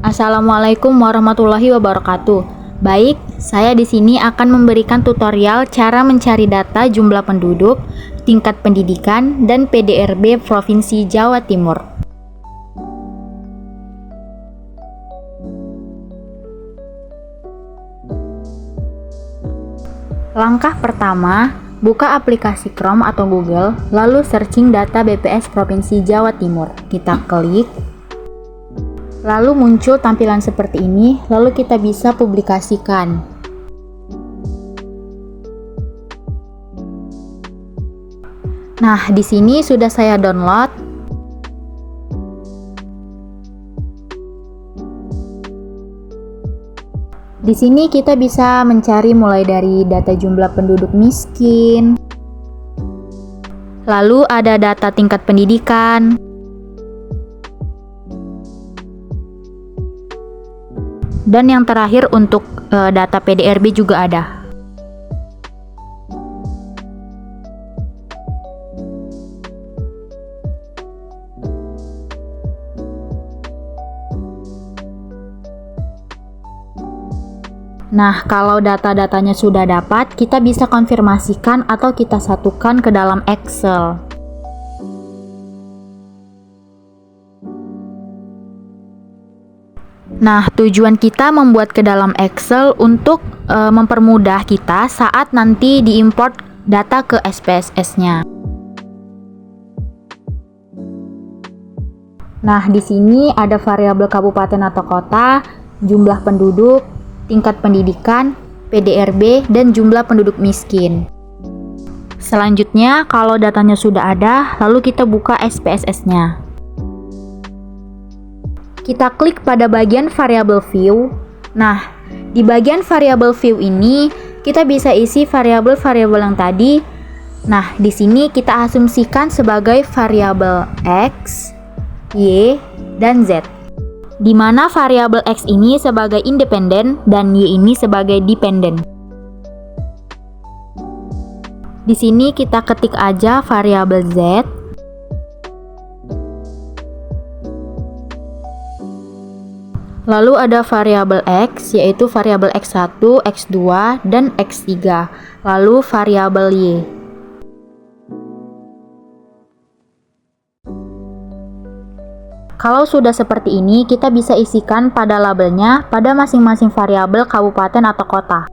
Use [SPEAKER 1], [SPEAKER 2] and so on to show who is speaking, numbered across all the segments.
[SPEAKER 1] Assalamualaikum warahmatullahi wabarakatuh. Baik, saya di sini akan memberikan tutorial cara mencari data jumlah penduduk, tingkat pendidikan, dan PDRB Provinsi Jawa Timur. Langkah pertama, buka aplikasi Chrome atau Google, lalu searching data BPS Provinsi Jawa Timur. Kita klik. Lalu muncul tampilan seperti ini, lalu kita bisa publikasikan. Nah, di sini sudah saya download. Di sini kita bisa mencari mulai dari data jumlah penduduk miskin, lalu ada data tingkat pendidikan, dan yang terakhir untuk data PDRB juga ada. Nah, kalau data-datanya sudah dapat, kita bisa konfirmasikan atau kita satukan ke dalam Excel. Nah, tujuan kita membuat ke dalam Excel untuk mempermudah kita saat nanti diimport data ke SPSS-nya. Nah, di sini ada variabel kabupaten atau kota, jumlah penduduk, tingkat pendidikan, PDRB, dan jumlah penduduk miskin. Selanjutnya, kalau datanya sudah ada, lalu kita buka SPSS-nya. Kita klik pada bagian variable view. Nah, di bagian variable view ini kita bisa isi variabel-variabel yang tadi. Nah, di sini kita asumsikan sebagai variabel X, Y, dan Z. Di mana variabel X ini sebagai independen dan Y ini sebagai dependen. Di sini kita ketik aja variabel Z. Lalu ada variabel X, yaitu variabel X1, X2, dan X3. Lalu variabel Y. Kalau sudah seperti ini, kita bisa isikan pada labelnya pada masing-masing variabel kabupaten atau kota.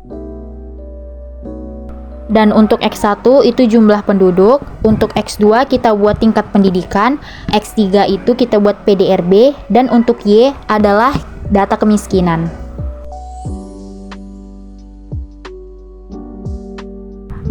[SPEAKER 1] Dan untuk X1 itu jumlah penduduk, untuk X2 kita buat tingkat pendidikan, X3 itu kita buat PDRB, dan untuk Y adalah data kemiskinan.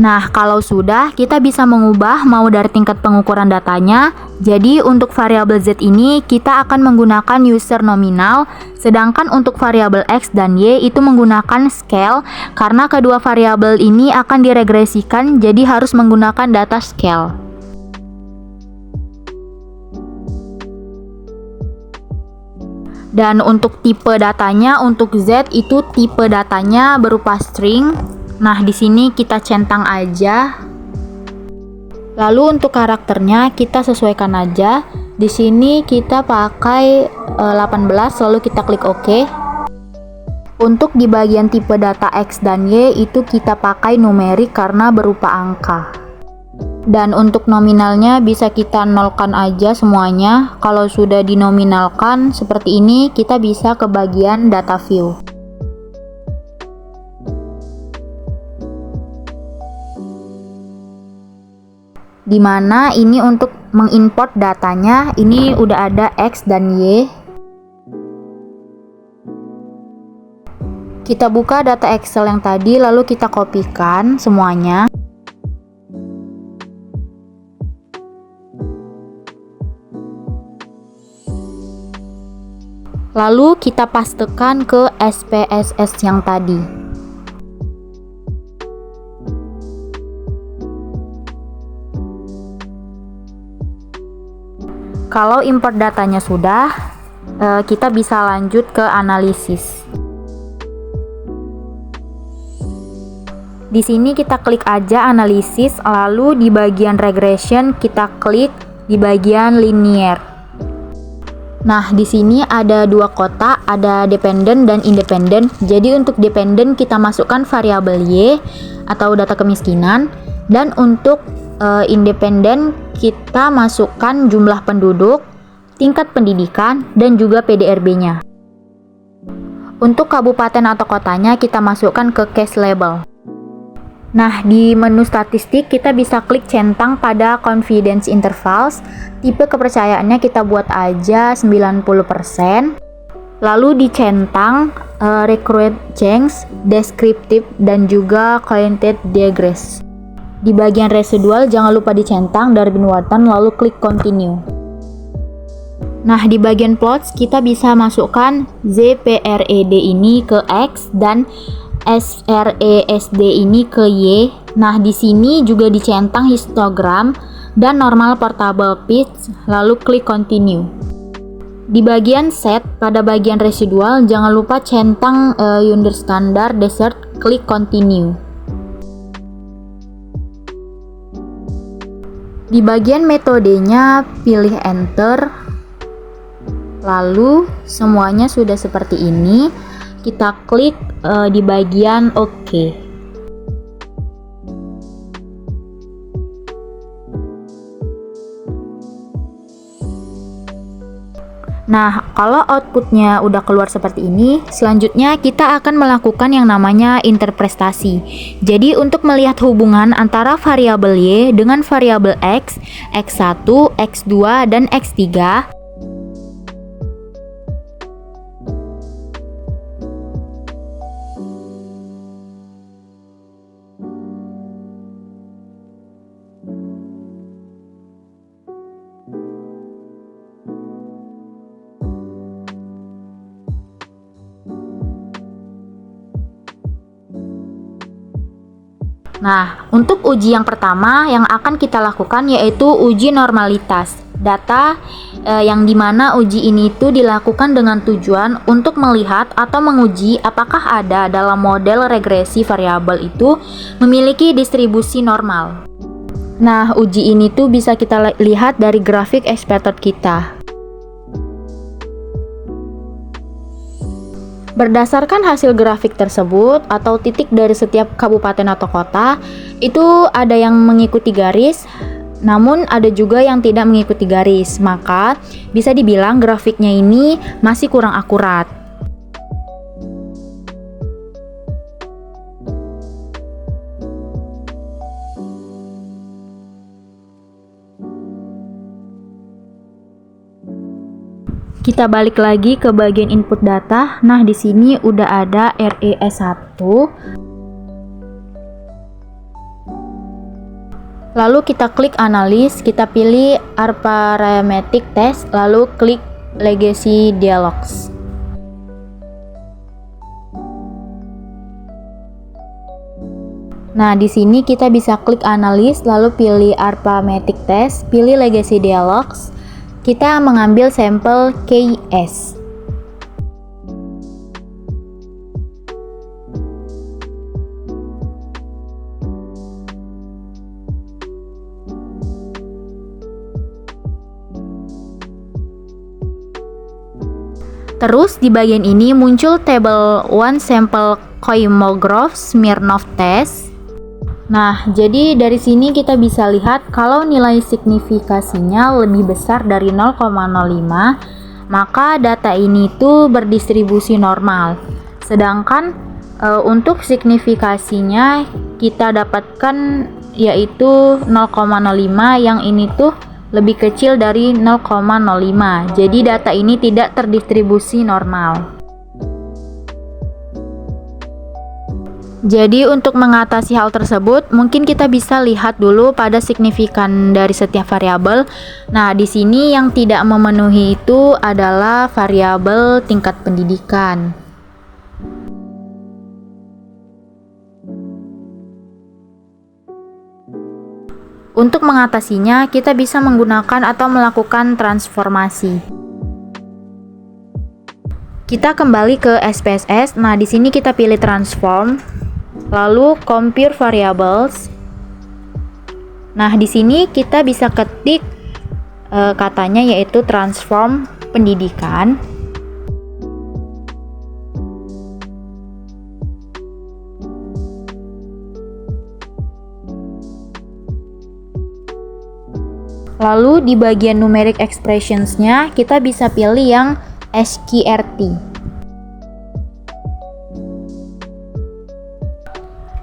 [SPEAKER 1] Nah, kalau sudah, kita bisa mengubah mau dari tingkat pengukuran datanya. Jadi, untuk variabel Z ini, kita akan menggunakan user nominal, sedangkan untuk variabel X dan Y itu menggunakan scale, karena kedua variabel ini akan diregresikan, jadi harus menggunakan data scale. Dan untuk tipe datanya, untuk Z itu tipe datanya berupa string. Nah, di sini kita centang aja. Lalu untuk karakternya kita sesuaikan aja. Di sini kita pakai 18, lalu kita klik OK. Untuk di bagian tipe data X dan Y itu kita pakai numerik karena berupa angka. Dan untuk nominalnya bisa kita nolkan aja semuanya. Kalau sudah dinominalkan seperti ini, kita bisa ke bagian data view. Dimana ini untuk mengimport datanya, ini udah ada X dan Y. Kita buka data Excel yang tadi, lalu kita kopikan semuanya. Lalu kita pastekan ke SPSS yang tadi. Kalau import datanya sudah, kita bisa lanjut ke analisis. Di sini kita klik aja analisis, lalu di bagian regression kita klik di bagian linear. Nah, di sini ada dua kotak, ada dependent dan independent. Jadi untuk dependent kita masukkan variabel Y atau data kemiskinan, dan untuk independent kita masukkan jumlah penduduk, tingkat pendidikan, dan juga PDRB-nya. Untuk kabupaten atau kotanya kita masukkan ke case label. Nah, di menu statistik kita bisa klik centang pada confidence intervals. Tipe kepercayaannya kita buat aja 90%. Lalu dicentang recurrent change, descriptive, dan juga quantitative digress. Di bagian residual jangan lupa dicentang Darwin-Wharton, lalu klik continue. Nah, di bagian plots kita bisa masukkan ZPRED ini ke X dan SRESD ini ke Y. Nah, di sini juga dicentang histogram dan normal portable pitch, lalu klik continue. Di bagian set, pada bagian residual jangan lupa centang Yonder Standard Desert, klik continue. Di bagian metodenya pilih enter. Lalu semuanya sudah seperti ini. Kita klik di bagian OK. Nah, kalau outputnya udah keluar seperti ini, selanjutnya kita akan melakukan yang namanya interpretasi. Jadi untuk melihat hubungan antara variabel Y dengan variabel X, X1, X2, dan X3, nah, untuk uji yang pertama yang akan kita lakukan yaitu uji normalitas data, yang dimana uji ini itu dilakukan dengan tujuan untuk melihat atau menguji apakah ada dalam model regresi variabel itu memiliki distribusi normal. Nah, uji ini tuh bisa kita lihat dari grafik expected kita. Berdasarkan hasil grafik tersebut atau titik dari setiap kabupaten atau kota, itu ada yang mengikuti garis, namun ada juga yang tidak mengikuti garis. Maka bisa dibilang grafiknya ini masih kurang akurat. Kita balik lagi ke bagian input data. Nah, di sini udah ada RES1. Lalu kita klik analis, kita pilih Arithmetic Test, lalu klik Legacy Dialogs. Nah, di sini kita bisa klik analis, lalu pilih Arithmetic Test, pilih Legacy Dialogs. Kita mengambil sampel KS. Terus di bagian ini muncul tabel one sample Kolmogorov Smirnov test. Nah, jadi dari sini kita bisa lihat kalau nilai signifikasinya lebih besar dari 0,05, maka data ini tuh berdistribusi normal. Sedangkan untuk signifikasinya kita dapatkan yaitu 0,05, yang ini tuh lebih kecil dari 0,05. Jadi data ini tidak terdistribusi normal. Jadi untuk mengatasi hal tersebut, mungkin kita bisa lihat dulu pada signifikan dari setiap variabel. Nah, di sini yang tidak memenuhi itu adalah variabel tingkat pendidikan. Untuk mengatasinya, kita bisa menggunakan atau melakukan transformasi. Kita kembali ke SPSS. Nah, di sini kita pilih transform. Lalu compare variables. Nah, di sini kita bisa ketik katanya yaitu transform pendidikan. Lalu di bagian numeric expressions-nya kita bisa pilih yang SQRT.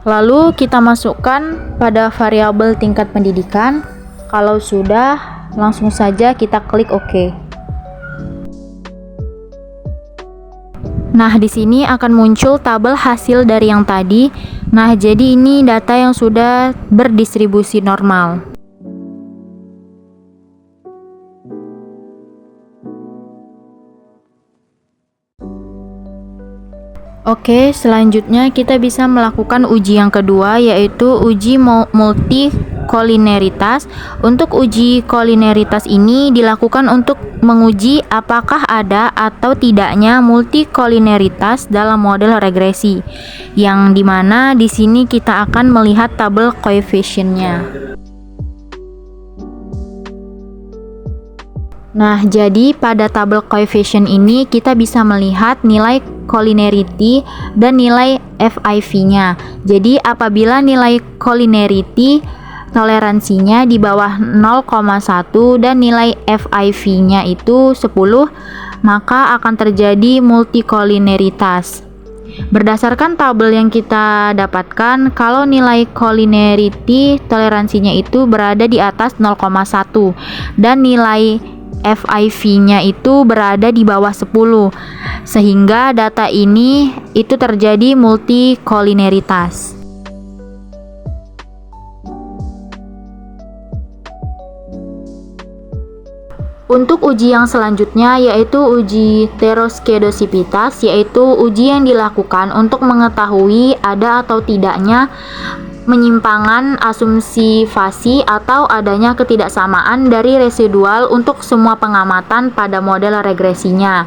[SPEAKER 1] Lalu kita masukkan pada variabel tingkat pendidikan. Kalau sudah, langsung saja kita klik OK. Nah, di sini akan muncul tabel hasil dari yang tadi. Nah, jadi ini data yang sudah berdistribusi normal. Oke, selanjutnya kita bisa melakukan uji yang kedua, yaitu uji multikolineritas. Untuk uji kolineritas ini dilakukan untuk menguji apakah ada atau tidaknya multikolineritas dalam model regresi, yang dimana di sini kita akan melihat tabel koefisiennya. Nah, jadi pada tabel koefisien ini kita bisa melihat nilai colinearity dan nilai FIV-nya. Jadi apabila nilai colinearity toleransinya di bawah 0,1 dan nilai FIV-nya itu 10, maka akan terjadi multikolineritas. Berdasarkan tabel yang kita dapatkan, kalau nilai colinearity toleransinya itu berada di atas 0,1 dan nilai FIV-nya itu berada di bawah 10, sehingga data ini itu terjadi multikolineritas. Untuk uji yang selanjutnya yaitu uji heteroskedositas, yaitu uji yang dilakukan untuk mengetahui ada atau tidaknya penyimpangan asumsi fasi atau adanya ketidaksamaan dari residual untuk semua pengamatan pada model regresinya.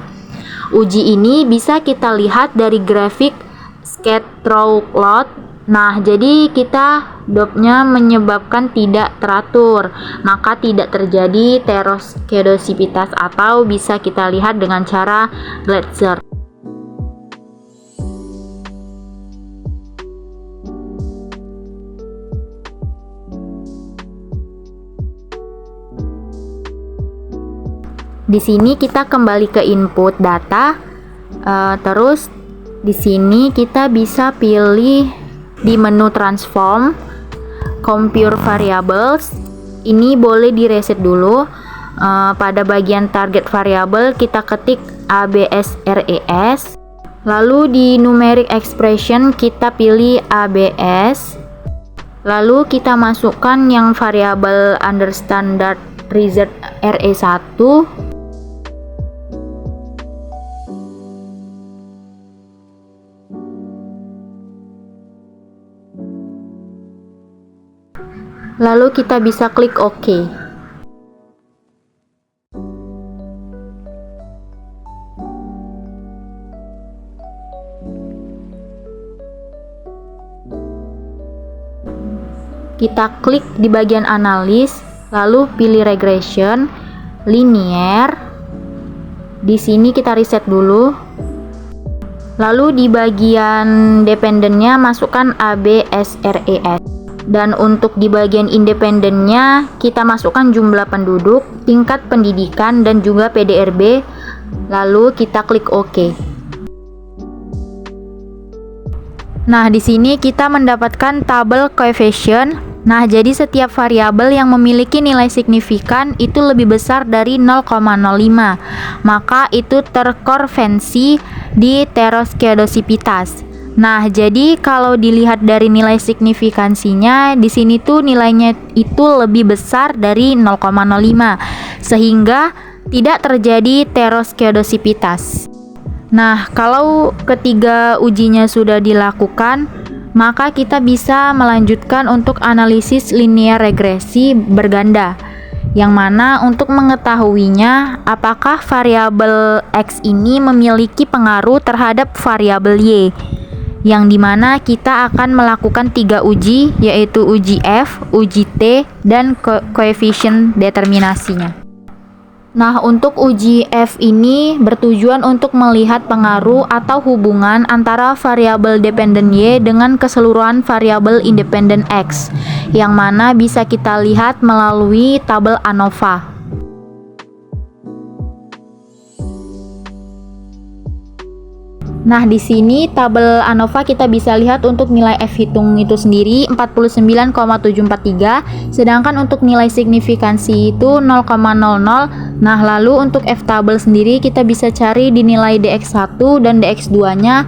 [SPEAKER 1] Uji ini bisa kita lihat dari grafik scatter plot. Nah, jadi kita dopnya menyebabkan tidak teratur, maka tidak terjadi heteroskedositas atau bisa kita lihat dengan cara Glasser. Di sini kita kembali ke input data, terus di sini kita bisa pilih di menu transform, compute variables. Ini boleh direset dulu. Pada bagian target variable kita ketik ABS-RES, lalu di numeric expression kita pilih ABS, lalu kita masukkan yang variabel under standard result RE1. Lalu kita bisa klik OK. Kita klik di bagian analis, lalu pilih regression, linear. Di sini kita reset dulu. Lalu di bagian dependennya masukkan ABS-RES. Dan untuk di bagian independennya kita masukkan jumlah penduduk, tingkat pendidikan, dan juga PDRB. Lalu kita klik OK. Nah, di sini kita mendapatkan tabel koefisien. Nah, jadi setiap variabel yang memiliki nilai signifikan itu lebih besar dari 0,05, maka itu terkonversi di heteroskedositas. Nah, jadi kalau dilihat dari nilai signifikansinya, di sini tuh nilainya itu lebih besar dari 0,05, sehingga tidak terjadi heteroskedositas. Nah, kalau ketiga ujinya sudah dilakukan, maka kita bisa melanjutkan untuk analisis linear regresi berganda, yang mana untuk mengetahuinya apakah variabel X ini memiliki pengaruh terhadap variabel Y, yang dimana kita akan melakukan 3 uji, yaitu uji F, uji T, dan koefisien determinasinya. Nah, untuk uji F ini bertujuan untuk melihat pengaruh atau hubungan antara variabel dependen Y dengan keseluruhan variabel independen X, yang mana bisa kita lihat melalui tabel ANOVA. Nah, di sini tabel ANOVA kita bisa lihat untuk nilai F hitung itu sendiri 49,743, sedangkan untuk nilai signifikansi itu 0,00. Nah, lalu untuk F tabel sendiri kita bisa cari di nilai DX1 dan DX2-nya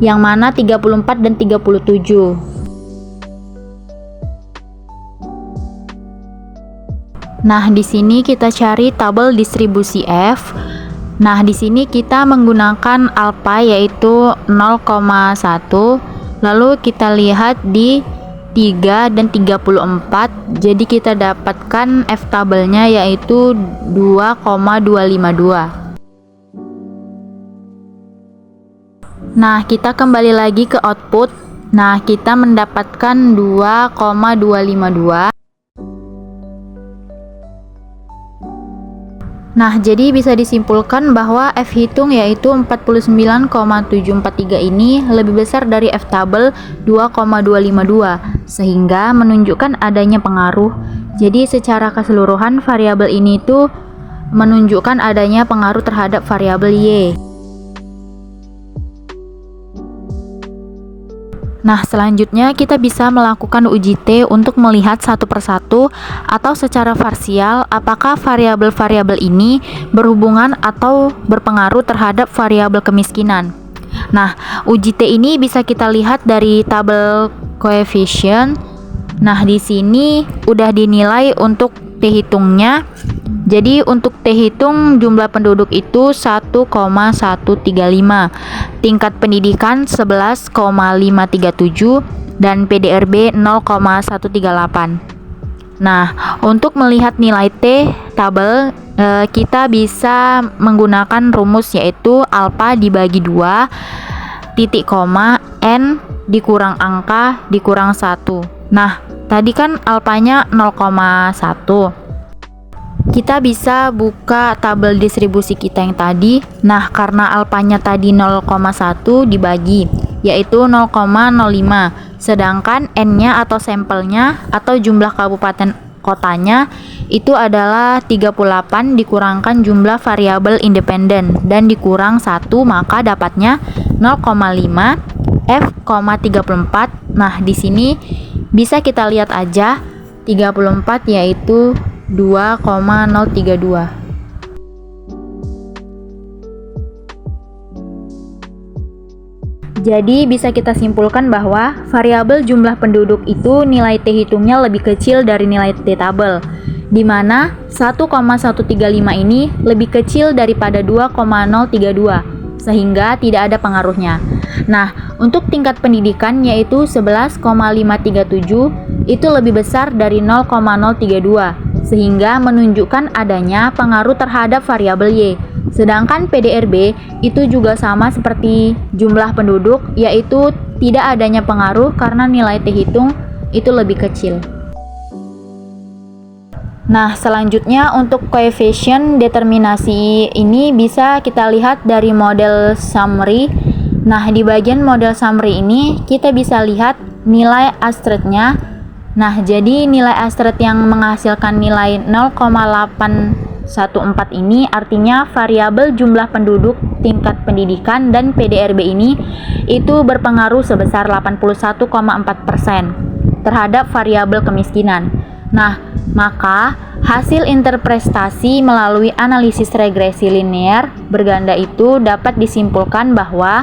[SPEAKER 1] yang mana 34 dan 37. Nah, di sini kita cari tabel distribusi F. Nah, di sini kita menggunakan alpha yaitu 0,1. Lalu kita lihat di 3 dan 34. Jadi kita dapatkan F tabelnya yaitu 2,252. Nah, kita kembali lagi ke output. Nah, kita mendapatkan 2,252. Nah, jadi bisa disimpulkan bahwa F hitung yaitu 49,743 ini lebih besar dari F tabel 2,252, sehingga menunjukkan adanya pengaruh. Jadi secara keseluruhan variabel ini tuh menunjukkan adanya pengaruh terhadap variabel Y. Nah, selanjutnya kita bisa melakukan uji T untuk melihat satu persatu atau secara parsial apakah variabel-variabel ini berhubungan atau berpengaruh terhadap variabel kemiskinan. Nah, uji T ini bisa kita lihat dari tabel coefficient. Nah, di sini udah dinilai untuk T hitungnya. Jadi untuk T hitung jumlah penduduk itu 1,135, tingkat pendidikan 11,537 dan PDRB 0,138. Nah, untuk melihat nilai T tabel kita bisa menggunakan rumus yaitu alpha dibagi 2 titik koma n dikurang angka dikurang 1. Nah, tadi kan alfanya 0,1. Kita bisa buka tabel distribusi kita yang tadi. Nah, karena alfanya tadi 0,1 dibagi, yaitu 0,05. Sedangkan N-nya atau sampelnya atau jumlah kabupaten kotanya itu adalah 38 dikurangkan jumlah variabel independen dan dikurang 1, maka dapatnya 0,5 F,34. Nah, di sini bisa kita lihat aja 34 yaitu 2,032. Jadi bisa kita simpulkan bahwa variabel jumlah penduduk itu nilai T hitungnya lebih kecil dari nilai T tabel, di mana 1,135 ini lebih kecil daripada 2,032, sehingga tidak ada pengaruhnya. Nah, untuk tingkat pendidikan yaitu 11,537 itu lebih besar dari 0,032, sehingga menunjukkan adanya pengaruh terhadap variabel Y. Sedangkan PDRB itu juga sama seperti jumlah penduduk, yaitu tidak adanya pengaruh karena nilai T hitung itu lebih kecil. Nah, selanjutnya untuk coefficient determinasi ini bisa kita lihat dari model summary. Nah, di bagian model summary ini kita bisa lihat nilai astridnya. Nah, jadi nilai astrid yang menghasilkan nilai 0,814 ini artinya variabel jumlah penduduk, tingkat pendidikan, dan PDRB ini itu berpengaruh sebesar 81,4% terhadap variabel kemiskinan. Nah, maka hasil interpretasi melalui analisis regresi linear berganda itu dapat disimpulkan bahwa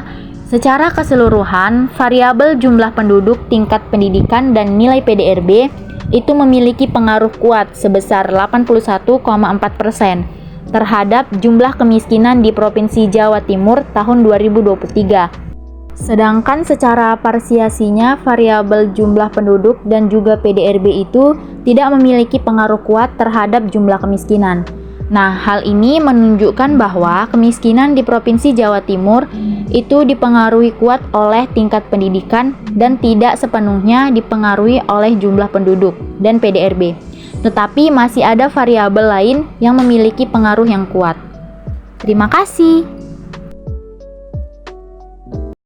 [SPEAKER 1] secara keseluruhan, variabel jumlah penduduk, tingkat pendidikan, dan nilai PDRB itu memiliki pengaruh kuat sebesar 81,4% terhadap jumlah kemiskinan di Provinsi Jawa Timur tahun 2023. Sedangkan secara parsiasinya, variabel jumlah penduduk dan juga PDRB itu tidak memiliki pengaruh kuat terhadap jumlah kemiskinan. Nah, hal ini menunjukkan bahwa kemiskinan di Provinsi Jawa Timur itu dipengaruhi kuat oleh tingkat pendidikan dan tidak sepenuhnya dipengaruhi oleh jumlah penduduk dan PDRB. tetapi masih ada variabel lain yang memiliki pengaruh yang kuat. Terima kasih.